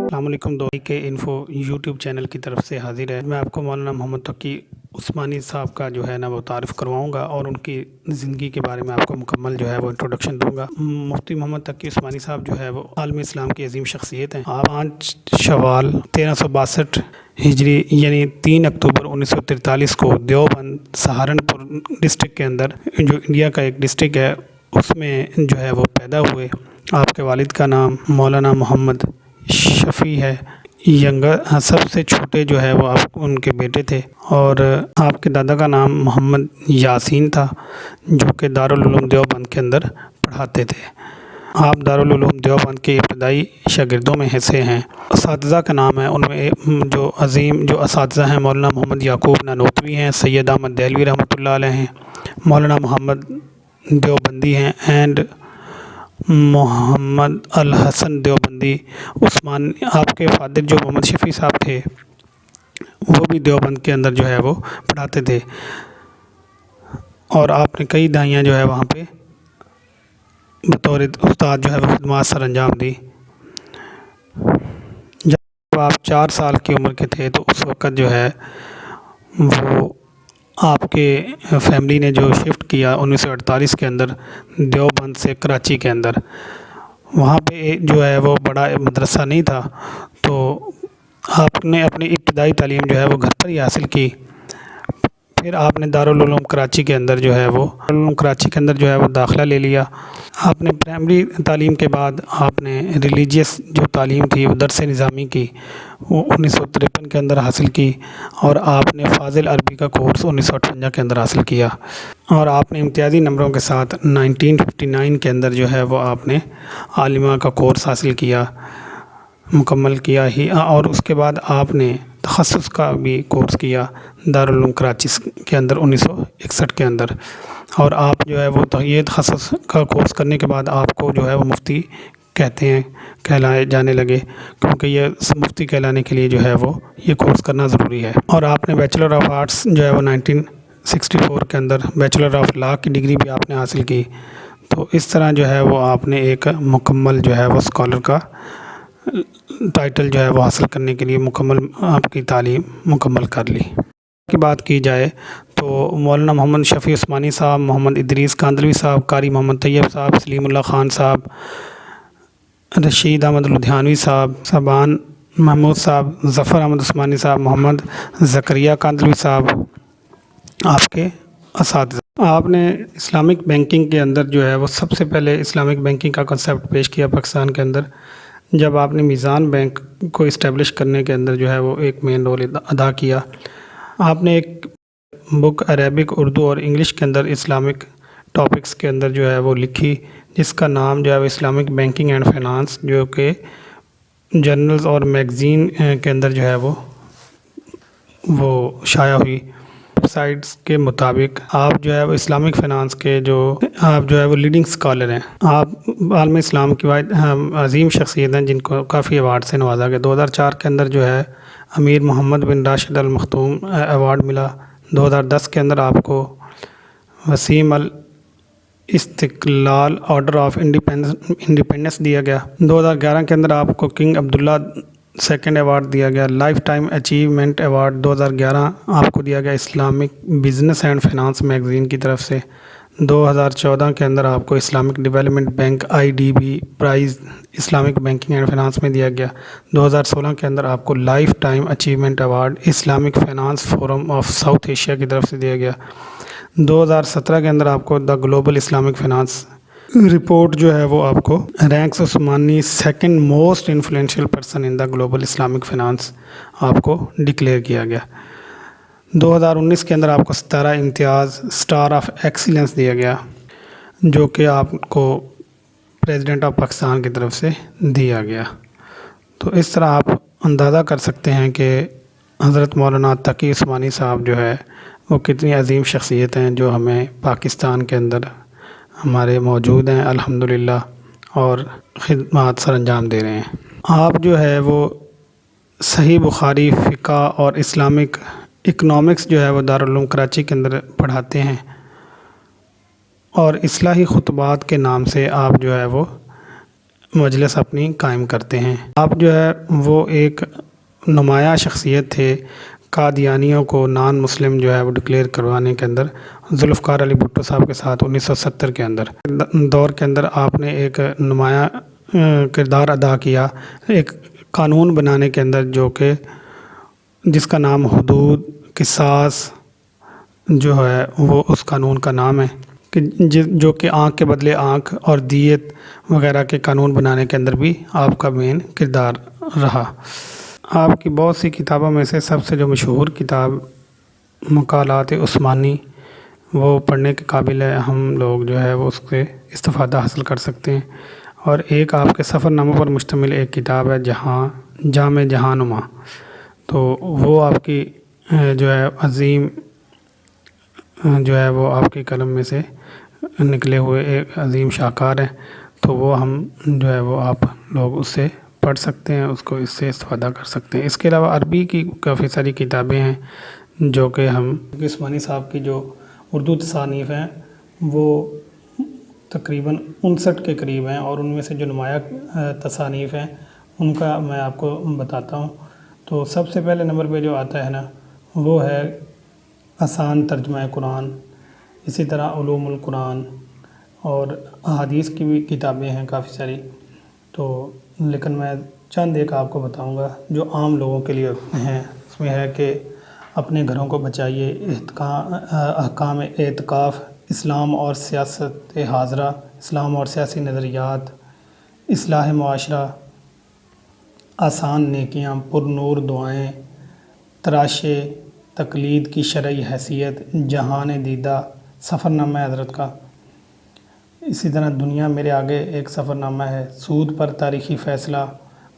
السلام علیکم دوئی کے انفو یوٹیوب چینل کی طرف سے حاضر ہے۔ میں آپ کو مولانا محمد تقی عثمانی صاحب کا جو ہے نا وہ تعارف کرواؤں گا اور ان کی زندگی کے بارے میں آپ کو مکمل جو ہے وہ انٹروڈکشن دوں گا۔ مفتی محمد تقی عثمانی صاحب جو ہے وہ عالم اسلام کی عظیم شخصیت ہیں۔ 5 شوال 1362 ہجری یعنی 3 اکتوبر 1943 کو دیوبند سہارنپور ڈسٹرکٹ کے اندر جو انڈیا کا ایک ڈسٹرکٹ ہے اس میں جو ہے وہ پیدا ہوئے۔ آپ کے والد کا نام مولانا محمد شفیع ہے، سب سے چھوٹے جو ہے وہ آپ ان کے بیٹے تھے، اور آپ کے دادا کا نام محمد یاسین تھا جو کہ دارالعلوم دیوبند کے اندر پڑھاتے تھے۔ آپ دارالعلوم دیوبند کے ابتدائی شاگردوں میں حصے ہیں۔ اساتذہ کا نام ہے، ان میں جو عظیم جو اساتذہ ہیں مولانا محمد یعقوب نانوتوی ہیں، سید احمد دہلوی رحمۃ اللہ علیہ ہیں، مولانا محمد دیوبندی ہیں اینڈ محمد الحسن دیوبندی عثمان۔ آپ کے فادر جو محمد شفیع صاحب تھے وہ بھی دیوبند کے اندر جو ہے وہ پڑھاتے تھے، اور آپ نے کئی دہائیاں جو ہے وہاں پہ بطور استاد جو ہے وہ خدمات سر انجام دی۔ جب آپ 4 سال کی عمر کے تھے تو اس وقت جو ہے وہ آپ کے فیملی نے جو شفٹ کیا 1948 کے اندر دیوبند سے کراچی کے اندر۔ وہاں پہ جو ہے وہ بڑا مدرسہ نہیں تھا، تو آپ نے اپنی ابتدائی تعلیم جو ہے وہ گھر پر ہی حاصل کی۔ پھر آپ نے دارالعلوم کراچی کے اندر جو ہے وہ داخلہ لے لیا۔ آپ نے پرائمری تعلیم کے بعد آپ نے ریلیجیس جو تعلیم تھی وہ درس نظامی کی، وہ 1953 کے اندر حاصل کی، اور آپ نے فاضل عربی کا کورس 1958 کے اندر حاصل کیا، اور آپ نے امتیازی نمبروں کے ساتھ 1959 کے اندر جو ہے وہ آپ نے عالمہ کا کورس حاصل کیا، مکمل کیا ہی، اور اس کے بعد آپ نے تخصص کا بھی کورس کیا دارالعلوم کراچی کے اندر 1961 کے اندر، اور آپ جو ہے وہ یہ تخصص کا کورس کرنے کے بعد آپ کو جو ہے وہ مفتی کہلائے جانے لگے، کیونکہ یہ مفتی کہلانے کے لیے جو ہے وہ یہ کورس کرنا ضروری ہے۔ اور آپ نے بیچلر آف آرٹس جو ہے وہ 1964 کے اندر بیچلر آف لاء کی ڈگری بھی آپ نے حاصل کی۔ تو اس طرح جو ہے وہ آپ نے ایک مکمل جو ہے وہ اسکالر کا ٹائٹل جو ہے وہ حاصل کرنے کے لیے مکمل آپ کی تعلیم مکمل کر لی۔ کی بات کی جائے تو مولانا محمد شفیع عثمانی صاحب، محمد ادریس کاندلوی صاحب، قاری محمد طیب صاحب، سلیم اللہ خان صاحب، رشید احمد لدھیانوی صاحب، سبحان محمود صاحب، ظفر احمد عثمانی صاحب، محمد زکریا کاندلوی صاحب آپ کے اساتذہ۔ آپ نے اسلامک بینکنگ کے اندر جو ہے وہ سب سے پہلے اسلامک بینکنگ کا کنسیپٹ پیش کیا پاکستان کے اندر، جب آپ نے میزان بینک کو اسٹیبلش کرنے کے اندر جو ہے وہ ایک مین رول ادا کیا۔ آپ نے ایک بک عربک، اردو اور انگلش کے اندر اسلامک ٹاپکس کے اندر جو ہے وہ لکھی، جس کا نام جو ہے وہ اسلامک بینکنگ اینڈ فائنانس، جو کہ جرنلز اور میگزین کے اندر جو ہے وہ شائع ہوئی۔ ویب سائٹس کے مطابق آپ جو ہے وہ اسلامک فائنانس کے آپ جو ہے وہ لیڈنگ اسکالر ہیں۔ آپ عالم اسلام کی عظیم شخصیت ہیں جن کو کافی ایوارڈ سے نوازا گیا۔ 2004 کے اندر جو ہے امیر محمد بن راشد المختوم ایوارڈ ملا۔ 2010 کے اندر آپ کو وسیم الاستقلال آرڈر آف انڈیپینڈنس دیا گیا۔ 2011 کے اندر آپ کو کنگ عبداللہ سیکنڈ ایوارڈ دیا گیا۔ لائف ٹائم اچیومنٹ ایوارڈ 2011 آپ کو دیا گیا Islamic business and finance magazine کی طرف سے۔ 2014 کے اندر آپ کو Islamic development bank IDB prize Islamic banking and finance میں دیا گیا۔ 2016 کے اندر آپ کو lifetime achievement award Islamic finance forum of South Asia کی طرف سے دیا گیا۔ 2017 کے اندر آپ کو the global Islamic finance report جو ہے وہ آپ کو ranks Usmani second most influential person in the global Islamic finance آپ کو ڈکلیئر کیا گیا۔ 2019 کے اندر آپ کو 17 امتیاز اسٹار آف ایکسیلنس دیا گیا، جو کہ آپ کو پریزیڈنٹ آف پاکستان کی طرف سے دیا گیا۔ تو اس طرح آپ اندازہ کر سکتے ہیں کہ حضرت مولانا تقی عثمانی صاحب جو ہے وہ کتنی عظیم شخصیت ہیں، جو ہمیں پاکستان کے اندر ہمارے موجود ہیں الحمدللہ، اور خدمات سر انجام دے رہے ہیں۔ آپ جو ہے وہ صحیح بخاری، فقہ اور اسلامک اکنامکس جو ہے وہ دارالعلوم کراچی کے اندر پڑھاتے ہیں، اور اصلاحی خطبات کے نام سے آپ جو ہے وہ مجلس اپنی قائم کرتے ہیں۔ آپ جو ہے وہ ایک نمایاں شخصیت تھے قادیانیوں کو نان مسلم جو ہے وہ ڈکلیئر کروانے کے اندر، ذوالفقار علی بھٹو صاحب کے ساتھ 1970 کے اندر دور کے اندر آپ نے ایک نمایاں کردار ادا کیا ایک قانون بنانے کے اندر، جو کہ جس کا نام حدود قصاص جو ہے وہ اس قانون کا نام ہے، کہ جو کہ آنکھ کے بدلے آنکھ اور دیت وغیرہ کے قانون بنانے کے اندر بھی آپ کا مین کردار رہا۔ آپ کی بہت سی کتابوں میں سے سب سے جو مشہور کتاب مقالات عثمانی، وہ پڑھنے کے قابل ہے، ہم لوگ جو ہے وہ اس سے استفادہ حاصل کر سکتے ہیں۔ اور ایک آپ کے سفر ناموں پر مشتمل ایک کتاب ہے جامع جہاں نما، تو وہ آپ کی جو ہے عظیم جو ہے وہ آپ کی قلم میں سے نکلے ہوئے ایک عظیم شاہکار ہے، تو وہ ہم جو ہے وہ آپ لوگ اس سے پڑھ سکتے ہیں، اس کو اس سے استفادہ کر سکتے ہیں۔ اس کے علاوہ عربی کی کافی ساری کتابیں ہیں جو کہ ہم عثمانی صاحب کی جو اردو تصانیف ہیں وہ تقریباً 59 کے قریب ہیں، اور ان میں سے جو نمایاں تصانیف ہیں ان کا میں آپ کو بتاتا ہوں۔ تو سب سے پہلے نمبر پہ جو آتا ہے نا وہ ہے آسان ترجمہ قرآن، اسی طرح علوم القرآن، اور احادیث کی بھی کتابیں ہیں کافی ساری، تو لیکن میں چند ایک آپ کو بتاؤں گا جو عام لوگوں کے لیے ہیں۔ اس میں ہے کہ اپنے گھروں کو بچائیے، احکام اعتکاف، اسلام اور سیاست حاضرہ، اسلام اور سیاسی نظریات، اصلاح معاشرہ، آسان نیکیاں، پر نور دعائیں، تراشے تقلید کی شرعی حیثیت، جہان دیدہ، سفر نامہ حضرت کا، اسی طرح دنیا میرے آگے ایک سفر نامہ ہے، سود پر تاریخی فیصلہ،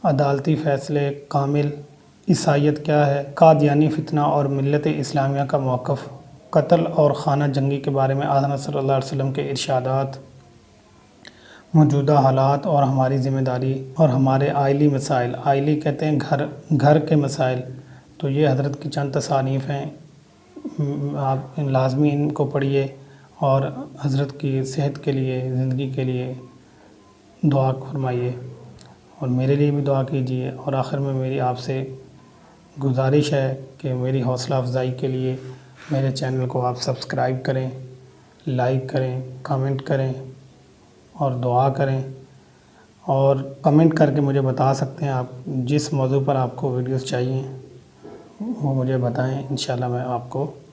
عدالتی فیصلے کامل، عیسائیت کیا ہے، قادیانی فتنہ اور ملت اسلامیہ کا موقف، قتل اور خانہ جنگی کے بارے میں آقا صلی اللہ علیہ وسلم کے ارشادات، موجودہ حالات اور ہماری ذمہ داری، اور ہمارے آئلی مسائل، آئلی کہتے ہیں گھر کے مسائل، تو یہ حضرت کی چند تصانیف ہیں، آپ لازمی ان کو پڑھیے اور حضرت کی صحت کے لیے، زندگی کے لیے دعا فرمائیے، اور میرے لیے بھی دعا کیجیے۔ اور آخر میں میری آپ سے گزارش ہے کہ میری حوصلہ افزائی کے لیے میرے چینل کو آپ سبسکرائب کریں، لائک کریں، کمنٹ کریں اور دعا کریں، اور کمنٹ کر کے مجھے بتا سکتے ہیں آپ جس موضوع پر آپ کو ویڈیوز چاہیے وہ مجھے بتائیں، انشاءاللہ میں آپ کو